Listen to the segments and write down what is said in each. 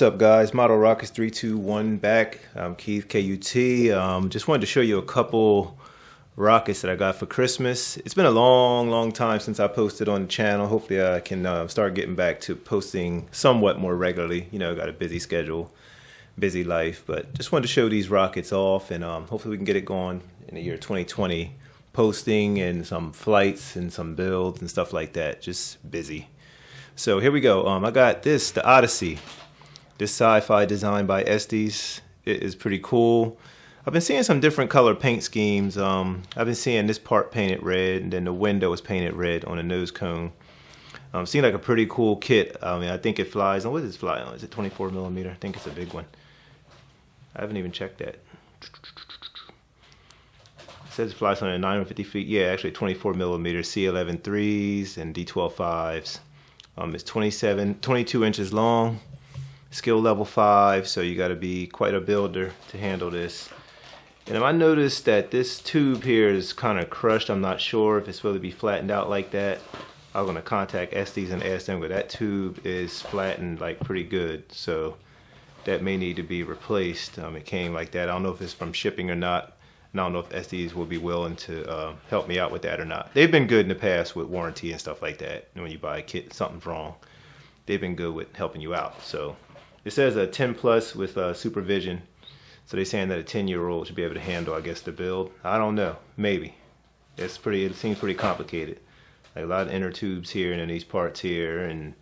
What's up, guys? Model Rockets 321 back. I'm Keith, KUT. Just wanted to show you a couple rockets that I got for Christmas. It's been a long time since I posted on the channel. Hopefully I can start getting back to posting somewhat more regularly. You know, got a busy schedule, busy life, but just wanted to show these rockets off, and hopefully we can get it going in the year 2020. Posting and some flights and some builds and stuff like that. Just busy. So here we go. I got this, the Odyssey. This sci-fi design by Estes. It is pretty cool. I've been seeing some different color paint schemes. I've been seeing this part painted red, and then the window is painted red on the nose cone. Seemed like a pretty cool kit. I mean, I think it flies on. What does it fly on? Is it 24 millimeter? I think it's a big one. I haven't even checked that. It says it flies on at 950 feet. Yeah, actually 24 millimeter C11 3s and D12 5s. It's 22 inches long. Skill level 5, so you got to be quite a builder to handle this. And I noticed that this tube here is kind of crushed. I'm not sure if it's supposed to be flattened out like that. I'm going to contact Estes and ask them, but that tube is flattened like pretty good, so that may need to be replaced. It came like that. I don't know if it's from shipping or not. And I don't know if Estes will be willing to help me out with that or not. They've been good in the past with warranty and stuff like that. And when you buy a kit, something's wrong, they've been good with helping you out. So it says a 10 plus with supervision. So they're saying that a 10-year-old should be able to handle, I guess, the build. I don't know, maybe. It seems pretty complicated. Like a lot of inner tubes here and then these parts here and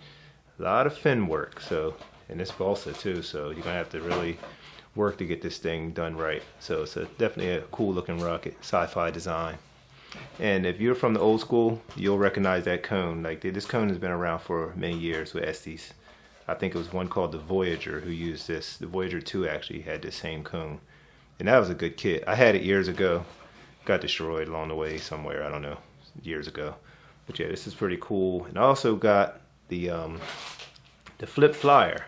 a lot of fin work. So, and this balsa too. So you're gonna have to really work to get this thing done right. So it's definitely a cool looking rocket, sci-fi design. And if you're from the old school, you'll recognize that cone. Like this cone has been around for many years with Estes. I think it was one called the Voyager who used this. The Voyager 2 actually had the same cone. And that was a good kit. I had it years ago. Got destroyed along the way somewhere, I don't know, years ago. But yeah, this is pretty cool. And I also got the Flip Flyer.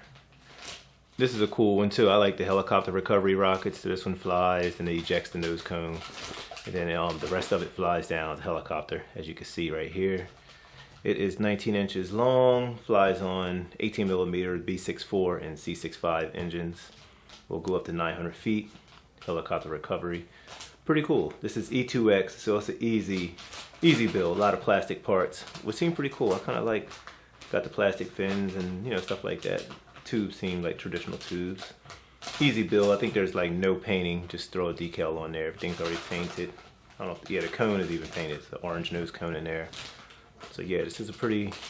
This is a cool one too. I like the helicopter recovery rockets. So this one flies and it ejects the nose cone. And then the rest of it flies down the helicopter, as you can see right here. It is 19 inches long, flies on 18 millimeter B64 and C65 engines. Will go up to 900 feet, helicopter recovery. Pretty cool. This is E2X, so it's an easy build. A lot of plastic parts, which seem pretty cool. I kind of like, got the plastic fins and stuff like that. Tubes seem like traditional tubes. Easy build. I think there's like no painting. Just throw a decal on there. Everything's already painted. I don't know if, yeah, the cone is even painted. It's the orange nose cone in there. So yeah, this is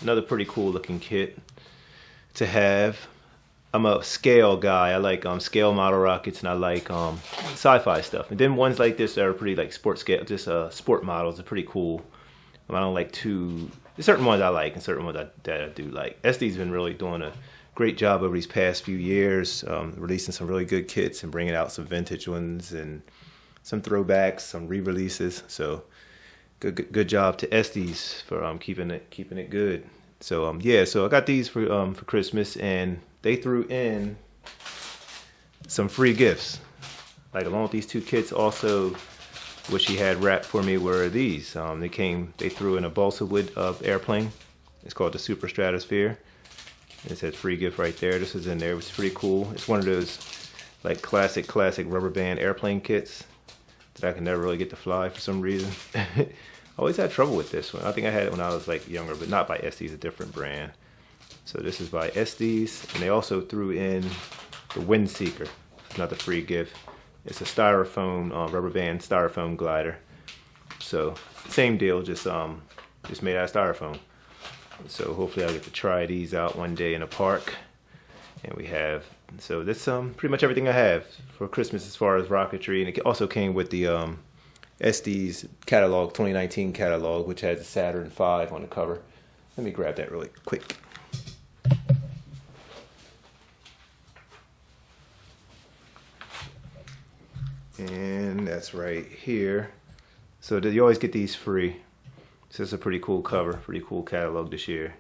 another pretty cool looking kit to have. I'm a scale guy. I like scale model rockets, and I like sci-fi stuff. And then ones like this that are pretty like sport scale, just sport models are pretty cool. I don't like there's certain ones I like and certain ones that I do like. Estes been really doing a great job over these past few years, releasing some really good kits and bringing out some vintage ones and some throwbacks, some re-releases. So good job to Estes for keeping it good. So yeah, so I got these for Christmas, and they threw in some free gifts. Like along with these two kits, also what she had wrapped for me were these. They threw in a balsa wood airplane. It's called the Super Stratosphere. It says free gift right there. This is in there, which is pretty cool. It's one of those like classic rubber band airplane kits that I can never really get to fly for some reason. I always had trouble with this one. I think I had it when I was like younger, but not by Estes, a different brand. So this is by Estes, and they also threw in the Wind Seeker. It's not the free gift. It's a styrofoam, rubber band styrofoam glider. So same deal, just made out of styrofoam. So hopefully I'll get to try these out one day in a park. And so that's pretty much everything I have for Christmas as far as rocketry. And it also came with the Estes catalog, 2019 catalog, which has the Saturn V on the cover. Let me grab that really quick. And that's right here. So you always get these free. So it's a pretty cool cover, pretty cool catalog this year.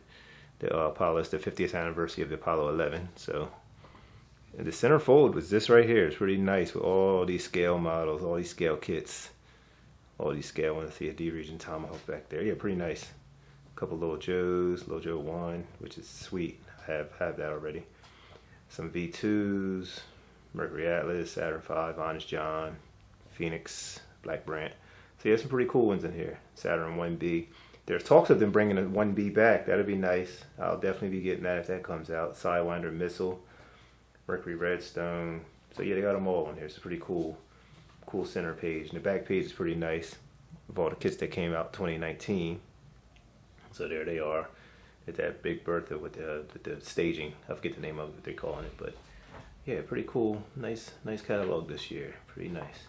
The Apollo is the 50th anniversary of the Apollo 11. So and the centerfold was this right here. It's pretty nice with all these scale models, all these scale kits, all these scale ones. I see a D region tomahawk back there. Yeah, pretty nice. A couple Little Joes, Little Joe 1, which is sweet. I have that already. some V2s, Mercury Atlas, Saturn V, Honest John, Phoenix, Black Brant. So yeah, some pretty cool ones in here. Saturn 1B. There's talks of them bringing a 1B back. That'd be nice. I'll definitely be getting that if that comes out. Sidewinder Missile, Mercury Redstone. So yeah, they got them all in here. It's a pretty cool center page. And the back page is pretty nice of all the kits that came out 2019. So there they are at that Big Bertha with the staging. I forget the name of it, what they're calling it, but yeah, pretty cool. Nice catalog this year. Pretty nice.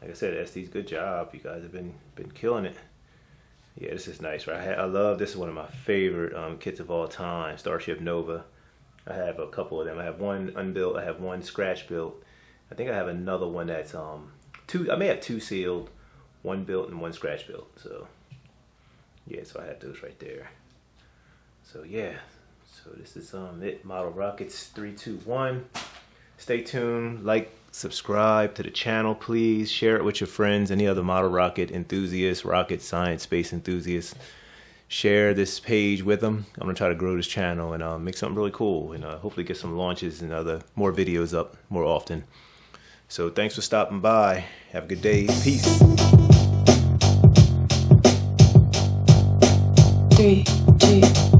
Like I said, Estes, good job. You guys have been killing it. Yeah, this is nice, right? I love this. Is one of my favorite kits of all time. Starship Nova. I have a couple of them. I have one unbuilt. I have one scratch built. I think I have another one that's two. I may have two sealed, one built and one scratch built. So yeah, so I have those right there. So yeah, so this is it. Model Rockets 321. Stay tuned. Like, subscribe to the channel, please. Share it with your friends, any other model rocket enthusiasts, rocket science, space enthusiasts. Share this page with them. I'm gonna try to grow this channel and make something really cool, and hopefully get some launches and more videos up more often. So thanks for stopping by. Have a good day. Peace. 3, 2